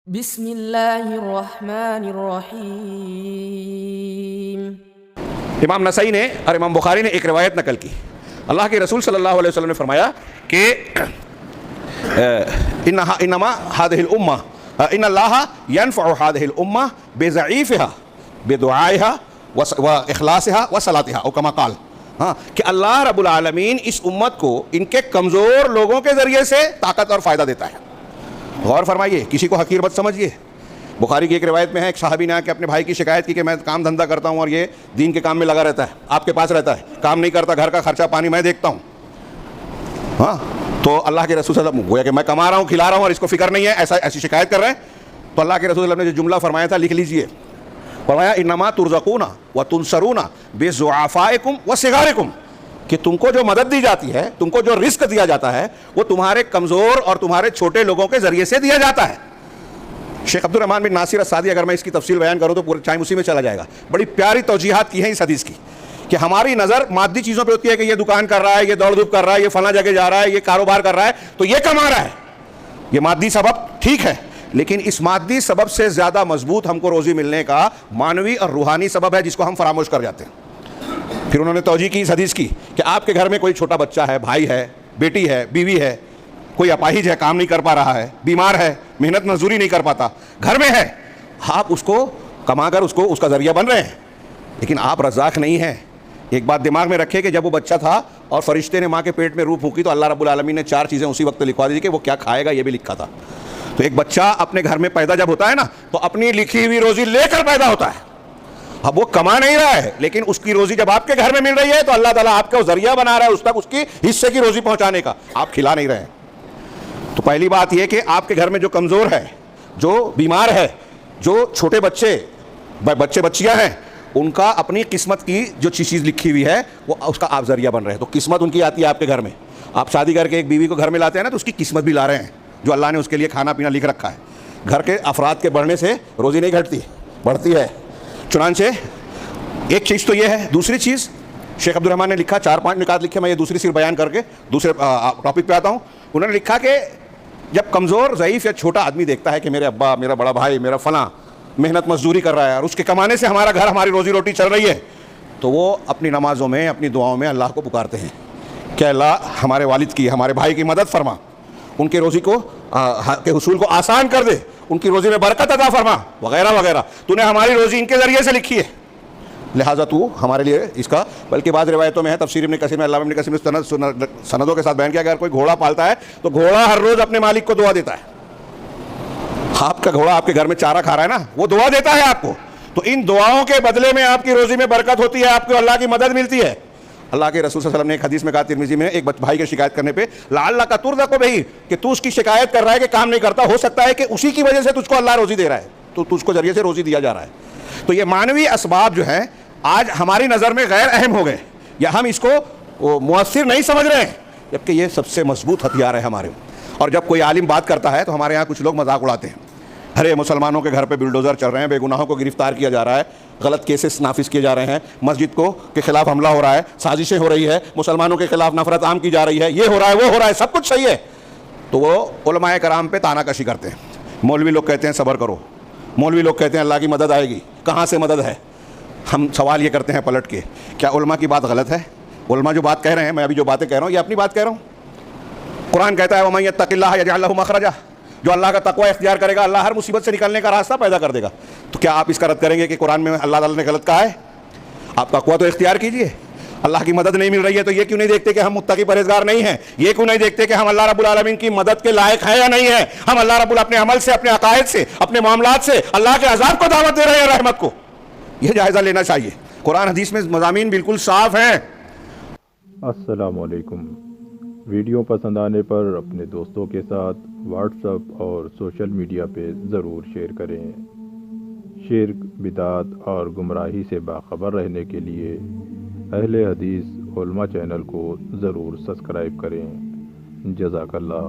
بسم اللہ الرحمن الرحیم۔ امام نسائی نے اور امام بخاری نے ایک روایت نقل کی۔ اللہ کے رسول صلی اللہ علیہ وسلم نے فرمایا کہ انما هذه الامه ان اللہ ينفع هذه الامه بضعیفها بدعائها واخلاصها وصلاتها او كما قال، کہ اللہ رب العالمین اس امت کو ان کے کمزور لوگوں کے ذریعے سے طاقت اور فائدہ دیتا ہے۔ غور فرمائیے، کسی کو حقیر مت سمجھیے۔ بخاری کی ایک روایت میں ہے، ایک صحابی نے آ کے اپنے بھائی کی شکایت کی کہ میں کام دھندا کرتا ہوں اور یہ دین کے کام میں لگا رہتا ہے، آپ کے پاس رہتا ہے، کام نہیں کرتا، گھر کا خرچہ پانی میں دیکھتا ہوں۔ تو اللہ کے رسول صلی اللہ علیہ وسلم گویا کہ میں کما رہا ہوں، کھلا رہا ہوں اور اس کو فکر نہیں ہے، ایسی شکایت کر رہے ہیں۔ تو اللہ کے رسول صلی اللہ علیہ وسلم نے جو جملہ فرمایا تھا لکھ لیجئے، فرمایا انما ترزقون وتنصرون بضعفائکم وصغارکم، کہ تم کو جو مدد دی جاتی ہے، تم کو جو رزق دیا جاتا ہے، وہ تمہارے کمزور اور تمہارے چھوٹے لوگوں کے ذریعے سے دیا جاتا ہے۔ شیخ عبد الرحمن بن ناصر السعدی، اگر میں اس کی تفصیل بیان کروں تو پورے ٹائم اسی میں چلا جائے گا، بڑی پیاری توجیحات کی ہیں اس حدیث کی، کہ ہماری نظر مادی چیزوں پہ ہوتی ہے کہ یہ دکان کر رہا ہے، یہ دوڑ دھوپ کر رہا ہے، یہ فلاں جگہ جا رہا ہے، یہ کاروبار کر رہا ہے تو یہ کما رہا ہے، یہ مادی سبب ٹھیک ہے، لیکن اس مادی سبب سے زیادہ مضبوط ہم کو روزی ملنے کا معنوی اور روحانی سبب ہے، جس کو ہم فراموش کر جاتے ہیں۔ پھر انہوں نے توجیہ کی اس حدیث کی کہ آپ کے گھر میں کوئی چھوٹا بچہ ہے، بھائی ہے، بیٹی ہے، بیوی ہے، کوئی اپاہج ہے، کام نہیں کر پا رہا ہے، بیمار ہے، محنت مزدوری نہیں کر پاتا، گھر میں ہے، آپ اس کو کما کر اس کا ذریعہ بن رہے ہیں، لیکن آپ رزاق نہیں ہیں۔ ایک بات دماغ میں رکھے کہ جب وہ بچہ تھا اور فرشتے نے ماں کے پیٹ میں روح پھونکی تو اللہ رب العالمین نے 4 چیزیں اسی وقت لکھوا دی کہ وہ کیا کھائے گا، یہ بھی لکھا تھا۔ تو ایک بچہ اپنے گھر میں پیدا جب ہوتا ہے نا، تو اپنی لکھی ہوئی روزی لے کر پیدا ہوتا ہے۔ اب وہ کما نہیں رہا ہے، لیکن اس کی روزی جب آپ کے گھر میں مل رہی ہے تو اللہ تعالیٰ آپ کا ذریعہ بنا رہا ہے اس تک اس کی حصے کی روزی پہنچانے کا، آپ کھلا نہیں رہے ہیں۔ تو پہلی بات یہ کہ آپ کے گھر میں جو کمزور ہے، جو بیمار ہے، جو چھوٹے بچیاں ہیں، ان کا اپنی قسمت کی جو چیز لکھی ہوئی ہے وہ اس کا آپ ذریعہ بن رہے ہیں۔ تو قسمت ان کی آتی ہے آپ کے گھر میں، آپ شادی کر کے ایک بیوی کو گھر میں لاتے ہیں نا، تو اس کی قسمت بھی لا رہے ہیں جو اللہ نے اس کے لیے کھانا پینا لکھ رکھا ہے۔ گھر کے افراد کے بڑھنے سے روزی نہیں گھٹتی، بڑھتی ہے۔ چنانچہ ایک چیز تو یہ ہے۔ دوسری چیز شیخ عبد الرحمن نے لکھا، 4-5 نکات لکھے، میں یہ دوسری صرف بیان کر کے دوسرے ٹاپک پہ آتا ہوں۔ انہوں نے لکھا کہ جب کمزور، ضعیف یا چھوٹا آدمی دیکھتا ہے کہ میرے ابا، میرا بڑا بھائی، میرا فلاں محنت مزدوری کر رہا ہے اور اس کے کمانے سے ہمارا گھر، ہماری روزی روٹی چل رہی ہے، تو وہ اپنی نمازوں میں، اپنی دعاؤں میں اللہ کو پکارتے ہیں کہ اللہ ہمارے والد کی، ہمارے بھائی کی مدد فرما، ان کی روزی کو کے حصول کو آسان کر دے، ان کی روزی میں برکت عطا فرما، وغیرہ وغیرہ۔ تو نے ہماری روزی ان کے ذریعے سے لکھی ہے، لہٰذا تو ہمارے لیے اس کا، بلکہ بعض روایتوں میں ہے، تفسیر ابن کثیر میں علامہ ابن کثیر نے سندوں کے ساتھ بیان کیا کہ اگر کوئی گھوڑا پالتا ہے تو گھوڑا ہر روز اپنے مالک کو دعا دیتا ہے۔ آپ کا گھوڑا آپ کے گھر میں چارہ کھا رہا ہے نا، وہ دعا دیتا ہے آپ کو، تو ان دعاؤں کے بدلے میں آپ کی روزی میں برکت ہوتی ہے، آپ کو اللہ کی مدد ملتی ہے۔ اللہ کے رسول صلی اللہ علیہ وسلم نے ایک حدیث میں کہا، ترمذی میں، ایک بھائی کی شکایت کرنے پہ، لعلک ترزق بہ، کہ تو اس کی شکایت کر رہا ہے کہ کام نہیں کرتا، ہو سکتا ہے کہ اسی کی وجہ سے تجھ کو اللہ روزی دے رہا ہے، تو تجھ کو ذریعے سے روزی دیا جا رہا ہے۔ تو یہ معنوی اسباب جو ہیں آج ہماری نظر میں غیر اہم ہو گئے، یا ہم اس کو مؤثر نہیں سمجھ رہے ہیں، جبکہ یہ سب سے مضبوط ہتھیار ہے ہمارے۔ اور جب کوئی عالم بات کرتا ہے تو ہمارے ہاں کچھ لوگ مذاق اڑاتے ہیں، ارے مسلمانوں کے گھر پہ بلڈوزر چل رہے ہیں، بے گناہوں کو گرفتار کیا جا رہا ہے، غلط کیسز نافذ کیے جا رہے ہیں، مسجد کو کے خلاف حملہ ہو رہا ہے، سازشیں ہو رہی ہے، مسلمانوں کے خلاف نفرت عام کی جا رہی ہے، یہ ہو رہا ہے، وہ ہو رہا ہے، سب کچھ صحیح ہے۔ تو وہ علماء کرام پہ تانا کشی کرتے ہیں۔ مولوی لوگ کہتے ہیں صبر کرو، مولوی لوگ کہتے ہیں اللہ کی مدد آئے گی، کہاں سے مدد ہے؟ ہم سوال یہ کرتے ہیں پلٹ کے، کیا علماء کی بات غلط ہے؟ علماء جو بات کہہ رہے ہیں، میں ابھی جو باتیں کہہ رہا ہوں یہ اپنی بات کہہ رہا ہوں۔ قرآن کہتا ہے وَمَن يَتَّقِ اللَّهَ يَجْعَل لَهُ مَخْرَجًا، جو اللہ کا تقوی اختیار کرے گا اللہ ہر مصیبت سے نکلنے کا راستہ پیدا کر دے گا۔ تو کیا آپ اس کا رد کریں گے کہ قرآن میں اللہ تعالیٰ نے غلط کہا ہے؟ آپ تقوی تو اختیار کیجئے۔ اللہ کی مدد نہیں مل رہی ہے تو یہ کیوں نہیں دیکھتے کہ ہم متقی پرہیزگار نہیں ہیں؟ یہ کیوں نہیں دیکھتے کہ ہم اللہ رب العالمین کی مدد کے لائق ہیں یا نہیں ہیں؟ ہم اللہ رب العالمین اپنے عمل سے، اپنے عقائد سے، اپنے معاملات سے اللہ کے عذاب کو دعوت دے رہے ہیں، رحمت کو؟ یہ جائزہ لینا چاہیے۔ قرآن حدیث میں مضامین بالکل صاف ہیں۔ السلام علیکم۔ ویڈیو پسند آنے پر اپنے دوستوں کے ساتھ واٹس ایپ اور سوشل میڈیا پہ ضرور شیئر کریں۔ شرک، بدعت اور گمراہی سے باخبر رہنے کے لیے اہل حدیث علماء چینل کو ضرور سبسکرائب کریں۔ جزاک اللہ۔